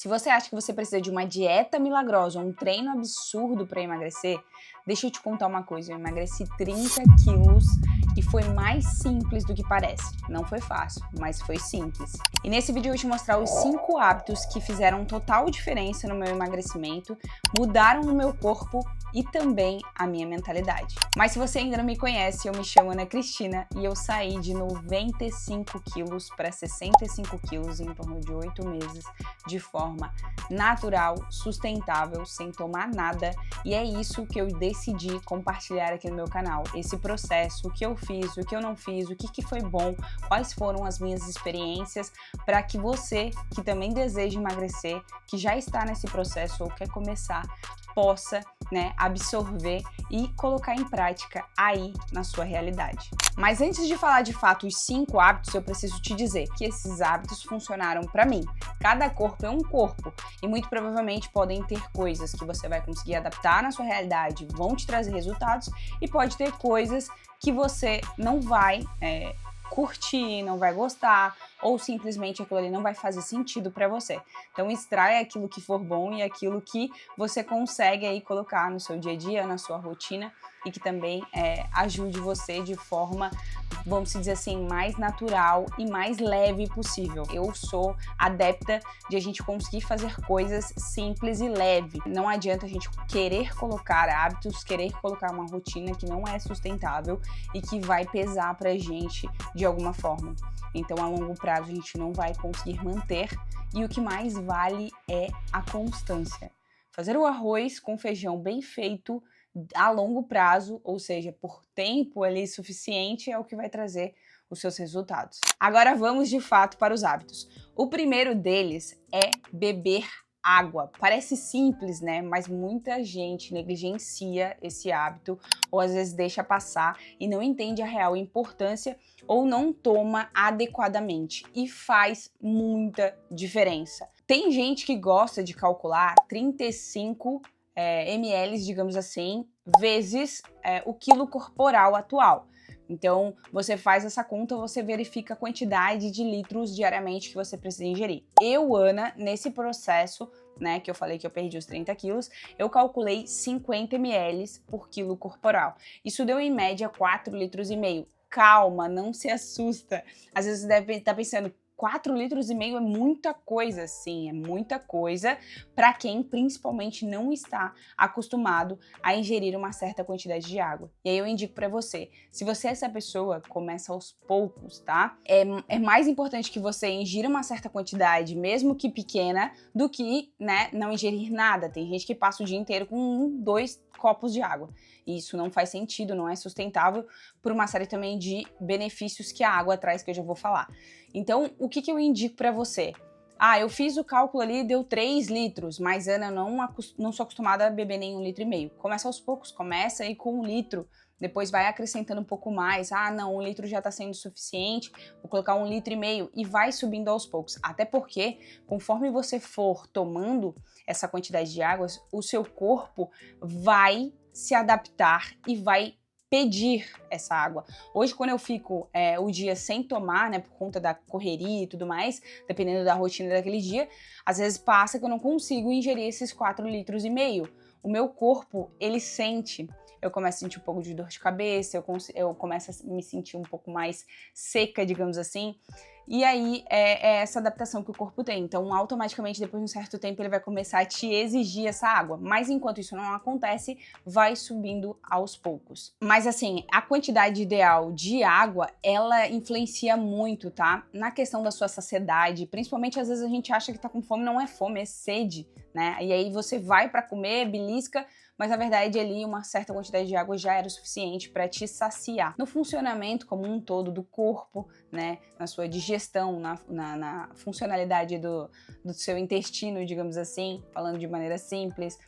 Se você acha que você precisa de uma dieta milagrosa ou um treino absurdo para emagrecer, deixa eu te contar uma coisa, eu emagreci 30 quilos e foi mais simples do que parece. Não foi fácil, mas foi simples. E nesse vídeo eu vou te mostrar os 5 hábitos que fizeram total diferença no meu emagrecimento, mudaram o meu corpo e também a minha mentalidade. Mas se você ainda não me conhece, eu me chamo Ana Cristina e eu saí de 95 quilos para 65 quilos em torno de 8 meses, de forma natural, sustentável, sem tomar nada. E é isso que eu decidi compartilhar aqui no meu canal. Esse processo, o que eu fiz, o que eu não fiz, o que foi bom, quais foram as minhas experiências, para que você, que também deseja emagrecer, que já está nesse processo ou quer começar, possa, absorver e colocar em prática aí na sua realidade. Mas antes de falar de fato os 5 hábitos, eu preciso te dizer que esses hábitos funcionaram para mim. Cada corpo é um corpo e muito provavelmente podem ter coisas que você vai conseguir adaptar na sua realidade, vão te trazer resultados, e pode ter coisas que você não vai curtir, não vai gostar, ou simplesmente aquilo ali não vai fazer sentido para você. Então extraia aquilo que for bom e aquilo que você consegue aí colocar no seu dia a dia, na sua rotina, e que também ajude você de forma, vamos dizer assim, mais natural e mais leve possível. Eu sou adepta de a gente conseguir fazer coisas simples e leve. Não adianta a gente querer colocar hábitos, querer colocar uma rotina que não é sustentável e que vai pesar pra gente de alguma forma. Então, a longo prazo, a gente não vai conseguir manter, e o que mais vale é a constância. Fazer o arroz com feijão bem feito a longo prazo, ou seja, por tempo ali suficiente, é o que vai trazer os seus resultados. Agora vamos de fato para os hábitos. O primeiro deles é beber água. Parece simples, né? Mas muita gente negligencia esse hábito, ou às vezes deixa passar e não entende a real importância, ou não toma adequadamente, e faz muita diferença. Tem gente que gosta de calcular 35 ml, digamos assim, vezes o quilo corporal atual. Então, você faz essa conta, você verifica a quantidade de litros diariamente que você precisa ingerir. Eu, Ana, nesse processo, que eu falei que eu perdi os 30 quilos, eu calculei 50 ml por quilo corporal. Isso deu, em média, 4,5 litros. Calma, não se assusta. Às vezes você deve estar pensando, 4,5 litros é muita coisa, sim, é muita coisa para quem principalmente não está acostumado a ingerir uma certa quantidade de água. E aí eu indico para você, se você é essa pessoa, começa aos poucos, tá? É mais importante que você ingira uma certa quantidade, mesmo que pequena, do que, não ingerir nada. Tem gente que passa o dia inteiro com 2 copos de água. E isso não faz sentido, não é sustentável, por uma série também de benefícios que a água traz, que eu já vou falar. Então, o que eu indico para você? Eu fiz o cálculo ali, deu 3 litros, mas Ana, eu não sou acostumada a beber nem 1,5 litro. Começa aos poucos, começa aí com 1 litro, depois vai acrescentando um pouco mais. Não, 1 litro já está sendo suficiente, vou colocar 1,5 litro, e vai subindo aos poucos. Até porque, conforme você for tomando essa quantidade de águas, o seu corpo vai se adaptar e vai pedir essa água. Hoje, quando eu fico o dia sem tomar, por conta da correria e tudo mais, dependendo da rotina daquele dia, às vezes passa que eu não consigo ingerir esses 4,5 litros. O meu corpo, ele sente. Eu começo a sentir um pouco de dor de cabeça, eu começo a me sentir um pouco mais seca, digamos assim. E aí é essa adaptação que o corpo tem. Então, automaticamente, depois de um certo tempo, ele vai começar a te exigir essa água. Mas enquanto isso não acontece, vai subindo aos poucos. Mas assim, a quantidade ideal de água, ela influencia muito, tá? Na questão da sua saciedade. Principalmente, às vezes, a gente acha que tá com fome, não é fome, é sede, né? E aí você vai pra comer, belisca, mas na verdade ali uma certa quantidade de água já era o suficiente para te saciar. No funcionamento como um todo do corpo, na sua digestão, na funcionalidade do seu intestino, digamos assim, falando de maneira simples,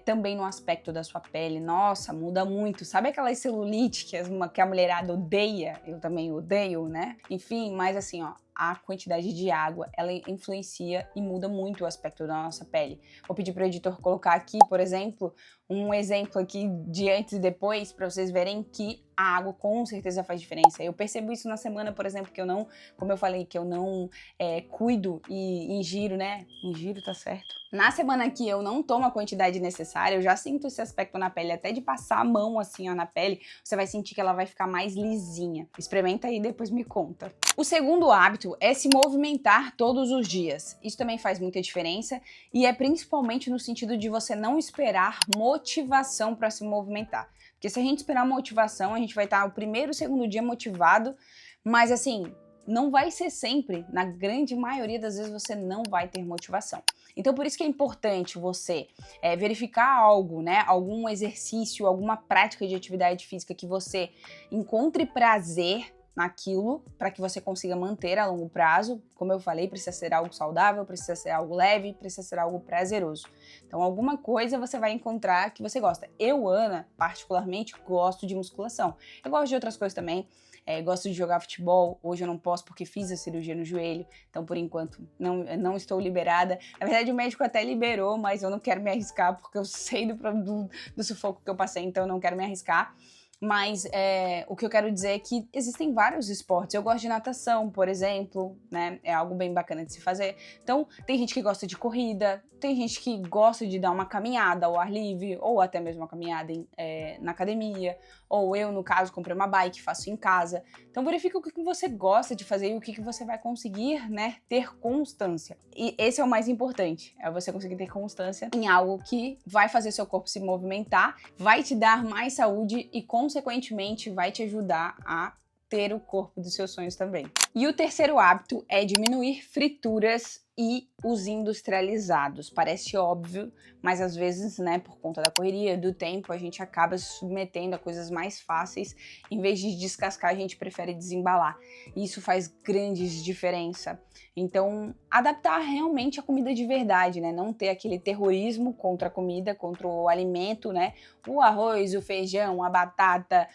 também no aspecto da sua pele, nossa, muda muito. Sabe aquela celulite que a mulherada odeia? Eu também odeio, Enfim, mas assim, a quantidade de água, ela influencia e muda muito o aspecto da nossa pele. Vou pedir para o editor colocar aqui, por exemplo, um exemplo aqui de antes e depois, para vocês verem que a água com certeza faz diferença. Eu percebo isso na semana, por exemplo, que eu não, como eu falei, que eu não cuido e ingiro, né? Ingiro, tá certo? Na semana que eu não tomo a quantidade necessária, eu já sinto esse aspecto na pele, até de passar a mão assim ó, na pele, você vai sentir que ela vai ficar mais lisinha. Experimenta aí e depois me conta. O segundo hábito é se movimentar todos os dias. Isso também faz muita diferença e é principalmente no sentido de você não esperar motivação para se movimentar. Porque se a gente esperar motivação, a gente vai estar o primeiro, segundo dia motivado, mas assim, não vai ser sempre, na grande maioria das vezes você não vai ter motivação. Então por isso que é importante você verificar algo, né, algum exercício, alguma prática de atividade física que você encontre prazer naquilo, para que você consiga manter a longo prazo. Como eu falei, precisa ser algo saudável, precisa ser algo leve, precisa ser algo prazeroso. Então alguma coisa você vai encontrar que você gosta. Eu, Ana, particularmente, gosto de musculação. Eu gosto de outras coisas também. Gosto de jogar futebol, hoje eu não posso porque fiz a cirurgia no joelho, então por enquanto não estou liberada. Na verdade o médico até liberou, mas eu não quero me arriscar porque eu sei do sufoco que eu passei, então eu não quero me arriscar. Mas o que eu quero dizer é que existem vários esportes. Eu gosto de natação, por exemplo, né? É algo bem bacana de se fazer. Então, tem gente que gosta de corrida, tem gente que gosta de dar uma caminhada ao ar livre, ou até mesmo uma caminhada na academia, ou eu, no caso, comprei uma bike, faço em casa. Então, verifica o que você gosta de fazer e o que você vai conseguir, né, ter constância. E esse é o mais importante, é você conseguir ter constância em algo que vai fazer seu corpo se movimentar, vai te dar mais saúde e, consequentemente, vai te ajudar a ter o corpo dos seus sonhos também. E o terceiro hábito é diminuir frituras e os industrializados. Parece óbvio, mas às vezes, né, por conta da correria, do tempo, a gente acaba se submetendo a coisas mais fáceis. Em vez de descascar, a gente prefere desembalar. E isso faz grandes diferença. Então, adaptar realmente a comida de verdade, né? Não ter aquele terrorismo contra a comida, contra o alimento, né? O arroz, o feijão, a batata,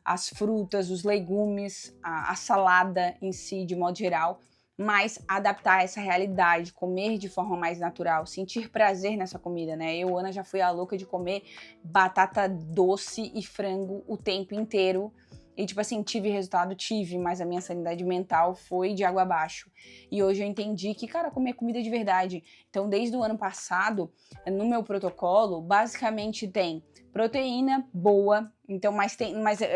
as frutas, os legumes, a salada em si, de modo geral, mas adaptar essa realidade, comer de forma mais natural, sentir prazer nessa comida, né? Eu, Ana, já fui a louca de comer batata doce e frango o tempo inteiro. E, tipo assim, tive, mas a minha sanidade mental foi de água abaixo. E hoje eu entendi que, cara, comer comida de verdade. Então, desde o ano passado, no meu protocolo, basicamente tem proteína boa. Então, mas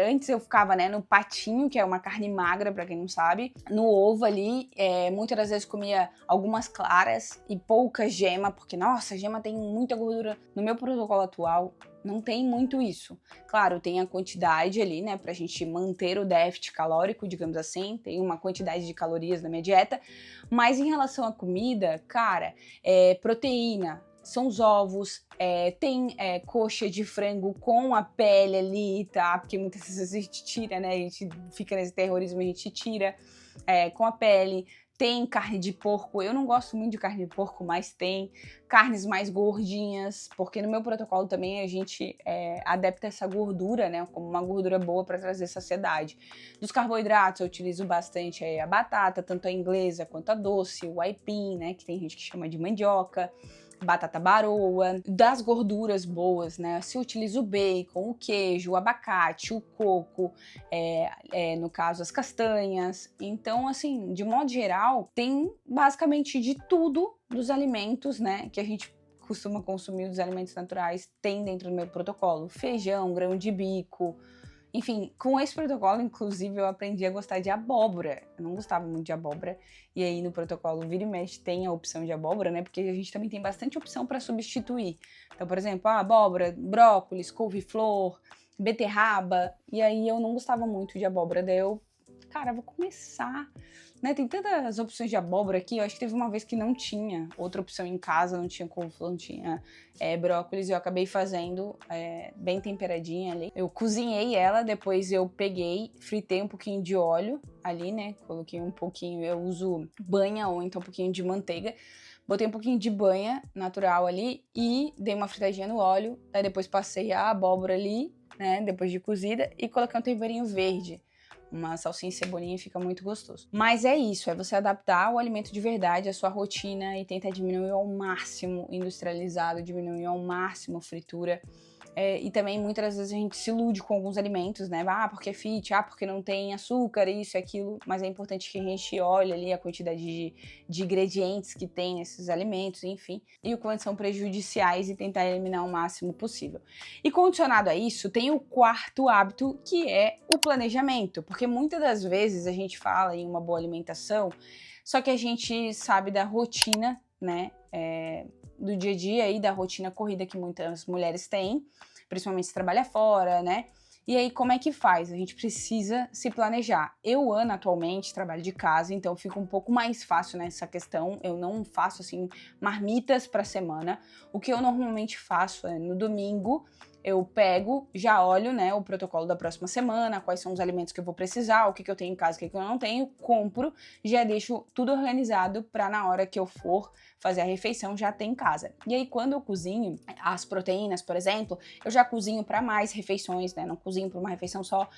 antes eu ficava, né, no patinho, que é uma carne magra, pra quem não sabe. No ovo ali, muitas das vezes comia algumas claras e pouca gema, porque, nossa, a gema tem muita gordura. No meu protocolo atual, não tem muito isso. Claro, tem a quantidade ali, né, pra gente manter o déficit calórico, digamos assim, tem uma quantidade de calorias na minha dieta, mas em relação à comida, cara, proteína, são os ovos, tem coxa de frango com a pele ali, tá? Porque muitas vezes a gente tira, né, a gente fica nesse terrorismo, a gente tira com a pele. Tem carne de porco, eu não gosto muito de carne de porco, mas tem carnes mais gordinhas, porque no meu protocolo também a gente adapta essa gordura, né, como uma gordura boa para trazer saciedade. Dos carboidratos eu utilizo bastante a batata, tanto a inglesa quanto a doce, o aipim, né, que tem gente que chama de mandioca, batata baroa. Das gorduras boas, né, se utiliza o bacon, o queijo, o abacate, o coco, no caso as castanhas. Então, assim, de modo geral, tem basicamente de tudo dos alimentos, né, que a gente costuma consumir, dos alimentos naturais, tem dentro do meu protocolo. Feijão, grão de bico. Enfim, com esse protocolo, inclusive, eu aprendi a gostar de abóbora. Eu não gostava muito de abóbora. E aí, no protocolo Vira e Mexe tem a opção de abóbora, né? Porque a gente também tem bastante opção para substituir. Então, por exemplo, abóbora, brócolis, couve-flor, beterraba. E aí, eu não gostava muito de abóbora. Daí eu, cara, vou começar, né? Tem tantas opções de abóbora aqui. Eu acho que teve uma vez que não tinha outra opção em casa, não tinha couve-flor, não tinha brócolis. E eu acabei fazendo bem temperadinha ali. Eu cozinhei ela, depois eu peguei, fritei um pouquinho de óleo ali, né? Coloquei um pouquinho, eu uso banha ou então um pouquinho de manteiga. Botei um pouquinho de banha natural ali e dei uma fritadinha no óleo. Daí depois passei a abóbora ali, né? Depois de cozida, e coloquei um temperinho verde. Uma salsinha e cebolinha fica muito gostoso. Mas é isso, é você adaptar o alimento de verdade à sua rotina e tentar diminuir ao máximo industrializado, diminuir ao máximo fritura. E também muitas vezes a gente se ilude com alguns alimentos, né? Ah, porque é fit, porque não tem açúcar, isso e aquilo. Mas é importante que a gente olhe ali a quantidade de ingredientes que tem nesses alimentos, enfim. E o quanto são prejudiciais e tentar eliminar o máximo possível. E condicionado a isso, tem o quarto hábito, que é o planejamento. Porque muitas das vezes a gente fala em uma boa alimentação, só que a gente sabe da rotina, né? Do dia a dia e da rotina corrida que muitas mulheres têm, principalmente se trabalha fora, né? E aí, como é que faz? A gente precisa se planejar. Eu, Ana, atualmente trabalho de casa, então fica um pouco mais fácil nessa questão. Eu não faço, assim, marmitas para semana. O que eu normalmente faço é, no domingo, eu pego, já olho, né, o protocolo da próxima semana, quais são os alimentos que eu vou precisar, o que eu tenho em casa, o que eu não tenho, compro, já deixo tudo organizado para na hora que eu for fazer a refeição já ter em casa. E aí, quando eu cozinho as proteínas, por exemplo, eu já cozinho para mais refeições, né? Não cozinho para uma refeição só,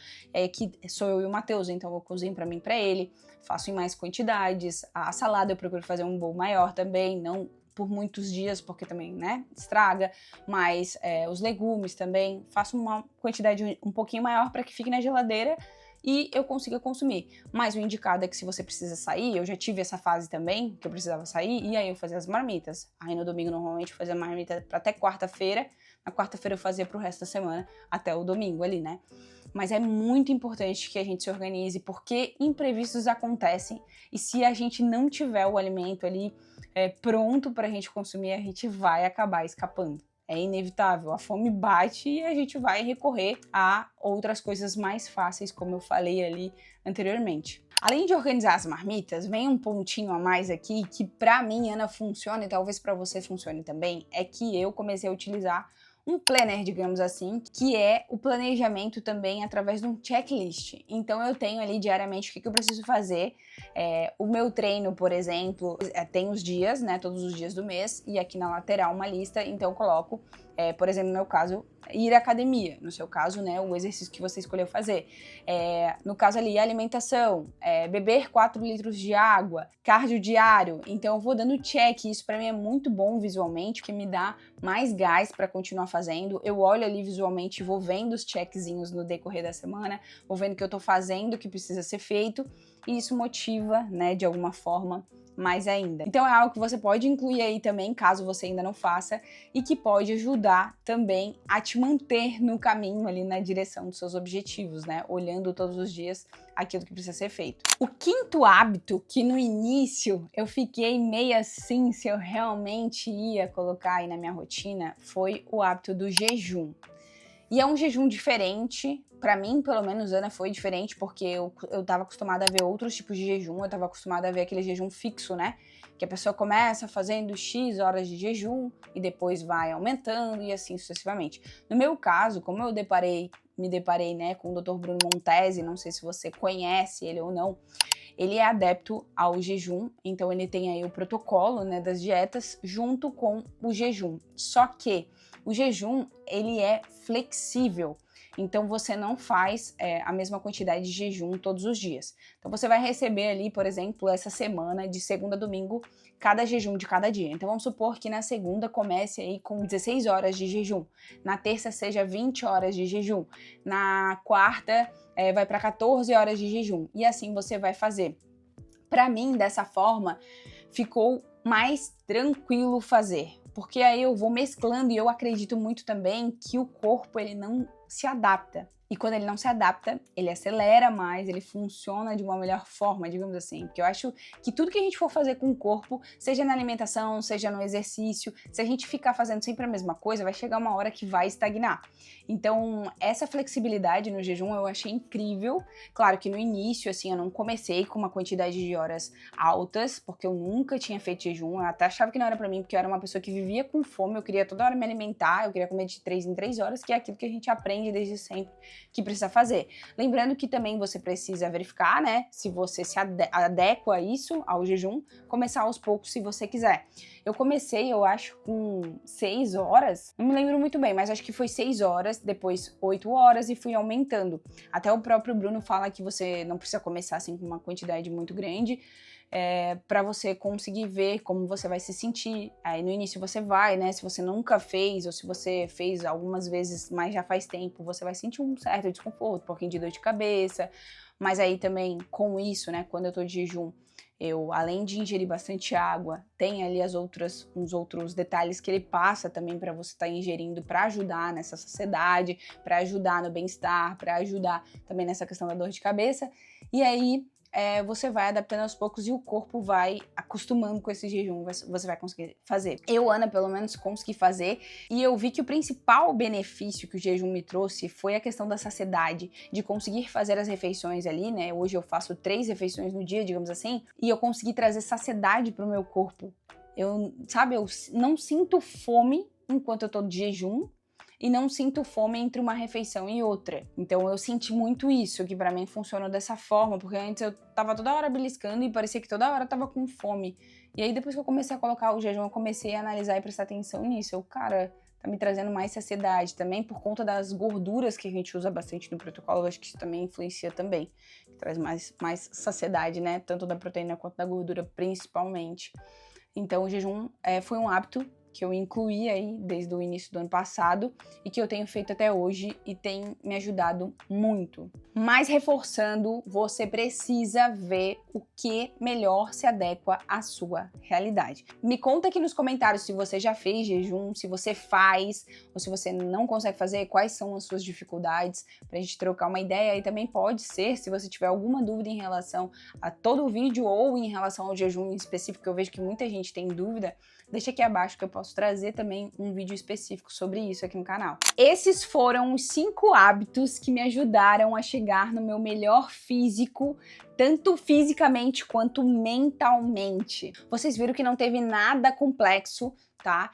que sou eu e o Matheus, então eu cozinho para mim e para ele, faço em mais quantidades. A salada eu procuro fazer um bowl maior também, não por muitos dias, porque também, né, estraga, mas os legumes também, faço uma quantidade um pouquinho maior para que fique na geladeira e eu consiga consumir. Mas o indicado é que se você precisa sair, eu já tive essa fase também, que eu precisava sair, e aí eu fazia as marmitas. Aí no domingo, normalmente, eu fazia marmita para até quarta-feira, na quarta-feira eu fazia pro resto da semana, até o domingo ali, né? Mas é muito importante que a gente se organize, porque imprevistos acontecem, e se a gente não tiver o alimento ali pronto pra gente consumir, a gente vai acabar escapando. É inevitável, a fome bate e a gente vai recorrer a outras coisas mais fáceis, como eu falei ali anteriormente. Além de organizar as marmitas, vem um pontinho a mais aqui que pra mim, Ana, funciona e talvez pra você funcione também, é que eu comecei a utilizar um planner, digamos assim, que é o planejamento também através de um checklist. Então eu tenho ali diariamente o que eu preciso fazer. O meu treino, por exemplo, tem os dias, né, todos os dias do mês, e aqui na lateral uma lista, então eu coloco, por exemplo, no meu caso, ir à academia, no seu caso, né, o exercício que você escolheu fazer. No caso ali, alimentação, beber 4 litros de água, cardio diário, então eu vou dando check, isso pra mim é muito bom visualmente, porque me dá mais gás pra continuar fazendo. Eu olho ali visualmente, vou vendo os checkzinhos no decorrer da semana, vou vendo que eu tô fazendo o que precisa ser feito, e isso motiva, né, de alguma forma, mais ainda. Então é algo que você pode incluir aí também, caso você ainda não faça, e que pode ajudar também a te manter no caminho ali na direção dos seus objetivos, né? Olhando todos os dias aquilo que precisa ser feito. O quinto hábito, que no início eu fiquei meio assim se eu realmente ia colocar aí na minha rotina, foi o hábito do jejum. E é um jejum diferente, pra mim, pelo menos, Ana, foi diferente, porque eu tava acostumada a ver outros tipos de jejum, eu tava acostumada a ver aquele jejum fixo, né? Que a pessoa começa fazendo X horas de jejum e depois vai aumentando e assim sucessivamente. No meu caso, como eu me deparei, né, com o Dr. Bruno Montesi, não sei se você conhece ele ou não, ele é adepto ao jejum, então ele tem aí o protocolo, né, das dietas junto com o jejum. Só que o jejum, ele é flexível, então você não faz a mesma quantidade de jejum todos os dias. Então você vai receber ali, por exemplo, essa semana, de segunda a domingo, cada jejum de cada dia. Então vamos supor que na segunda comece aí com 16 horas de jejum, na terça seja 20 horas de jejum, na quarta vai para 14 horas de jejum, e assim você vai fazer. Para mim, dessa forma, ficou mais tranquilo fazer, porque aí eu vou mesclando e eu acredito muito também que o corpo ele não se adapta. E quando ele não se adapta, ele acelera mais, ele funciona de uma melhor forma, digamos assim. Porque eu acho que tudo que a gente for fazer com o corpo, seja na alimentação, seja no exercício, se a gente ficar fazendo sempre a mesma coisa, vai chegar uma hora que vai estagnar. Então, essa flexibilidade no jejum eu achei incrível. Claro que no início, assim, eu não comecei com uma quantidade de horas altas, porque eu nunca tinha feito jejum. Eu até achava que não era pra mim, porque eu era uma pessoa que vivia com fome, eu queria toda hora me alimentar, eu queria comer de 3 em 3 horas, que é aquilo que a gente aprende desde sempre que precisa fazer. Lembrando que também você precisa verificar, né, se você se adequa a isso, ao jejum, começar aos poucos se você quiser. Eu comecei, eu acho, com 6 horas, não me lembro muito bem, mas acho que foi 6 horas, depois 8 horas e fui aumentando. Até o próprio Bruno fala que você não precisa começar assim com uma quantidade muito grande, para você conseguir ver como você vai se sentir. Aí no início você vai, né, se você nunca fez, ou se você fez algumas vezes, mas já faz tempo, você vai sentir um certo desconforto, um pouquinho de dor de cabeça, mas aí também com isso, né, quando eu tô de jejum, eu, além de ingerir bastante água, tem ali uns outros detalhes que ele passa também para você estar ingerindo para ajudar nessa saciedade, para ajudar no bem-estar, para ajudar também nessa questão da dor de cabeça. E aí você vai adaptando aos poucos e o corpo vai acostumando com esse jejum, você vai conseguir fazer. Eu, Ana, pelo menos consegui fazer, e eu vi que o principal benefício que o jejum me trouxe foi a questão da saciedade, de conseguir fazer as refeições ali, né? Hoje eu faço 3 refeições no dia, digamos assim, e eu consegui trazer saciedade pro meu corpo. Eu não sinto fome enquanto eu tô de jejum, e não sinto fome entre uma refeição e outra. Então eu senti muito isso, que pra mim funcionou dessa forma, porque antes eu tava toda hora beliscando e parecia que toda hora eu tava com fome. E aí depois que eu comecei a colocar o jejum, eu comecei a analisar e prestar atenção nisso. Cara, tá me trazendo mais saciedade também, por conta das gorduras que a gente usa bastante no protocolo, eu acho que isso também influencia também. Traz mais saciedade, né? Tanto da proteína quanto da gordura, principalmente. Então o jejum foi um hábito que eu incluí aí desde o início do ano passado e que eu tenho feito até hoje e tem me ajudado muito. Mas reforçando, você precisa ver o que melhor se adequa à sua realidade. Me conta aqui nos comentários se você já fez jejum, se você faz ou se você não consegue fazer, quais são as suas dificuldades, pra gente trocar uma ideia. E também pode ser, se você tiver alguma dúvida em relação a todo o vídeo ou em relação ao jejum em específico, que eu vejo que muita gente tem dúvida, deixa aqui abaixo que eu posso trazer também um vídeo específico sobre isso aqui no canal. Esses foram os 5 hábitos que me ajudaram a chegar no meu melhor físico, tanto fisicamente quanto mentalmente. Vocês viram que não teve nada complexo, tá?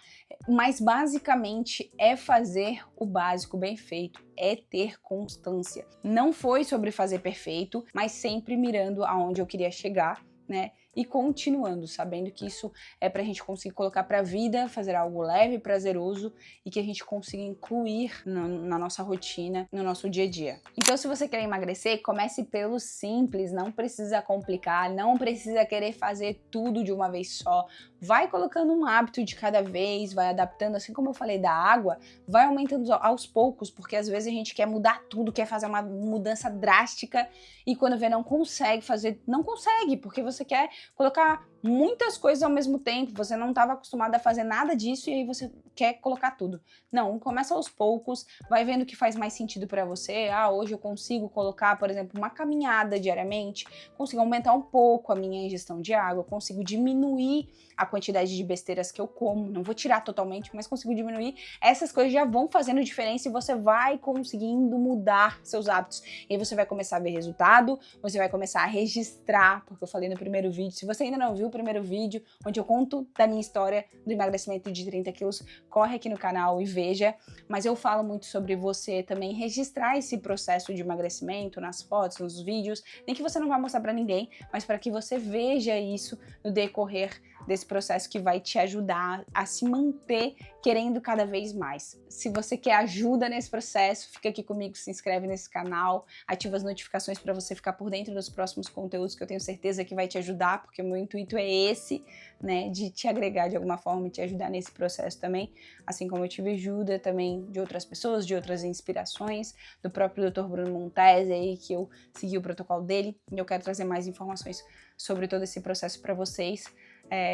Mas basicamente é fazer o básico bem feito, é ter constância. Não foi sobre fazer perfeito, mas sempre mirando aonde eu queria chegar, né? E continuando, sabendo que isso é pra gente conseguir colocar pra vida, fazer algo leve, prazeroso e que a gente consiga incluir na nossa rotina, no nosso dia a dia. Então, se você quer emagrecer, comece pelo simples, não precisa complicar, não precisa querer fazer tudo de uma vez só. Vai colocando um hábito de cada vez, vai adaptando, assim como eu falei da água, vai aumentando aos poucos, porque às vezes a gente quer mudar tudo, quer fazer uma mudança drástica e quando vê não consegue fazer, não consegue, porque você quer colocar muitas coisas ao mesmo tempo, você não estava acostumado a fazer nada disso e aí você quer colocar tudo. Não, começa aos poucos, vai vendo o que faz mais sentido para você. Hoje eu consigo colocar, por exemplo, uma caminhada diariamente, consigo aumentar um pouco a minha ingestão de água, consigo diminuir a quantidade de besteiras que eu como, não vou tirar totalmente, mas consigo diminuir. Essas coisas já vão fazendo diferença e você vai conseguindo mudar seus hábitos. E aí você vai começar a ver resultado, você vai começar a registrar, porque eu falei no primeiro vídeo, se você ainda não viu o primeiro vídeo, onde eu conto da minha história do emagrecimento de 30 quilos, corre aqui no canal e veja. Mas eu falo muito sobre você também registrar esse processo de emagrecimento nas fotos, nos vídeos, nem que você não vá mostrar pra ninguém, mas para que você veja isso no decorrer desse processo que vai te ajudar a se manter querendo cada vez mais. Se você quer ajuda nesse processo, fica aqui comigo, se inscreve nesse canal, ativa as notificações para você ficar por dentro dos próximos conteúdos que eu tenho certeza que vai te ajudar, porque o meu intuito é esse, né, de te agregar de alguma forma e te ajudar nesse processo também, assim como eu tive ajuda também de outras pessoas, de outras inspirações, do próprio Dr. Bruno Montesi aí, que eu segui o protocolo dele, e eu quero trazer mais informações sobre todo esse processo para vocês,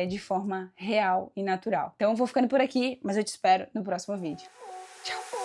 de forma real e natural. Então eu vou ficando por aqui, mas eu te espero no próximo vídeo. Tchau!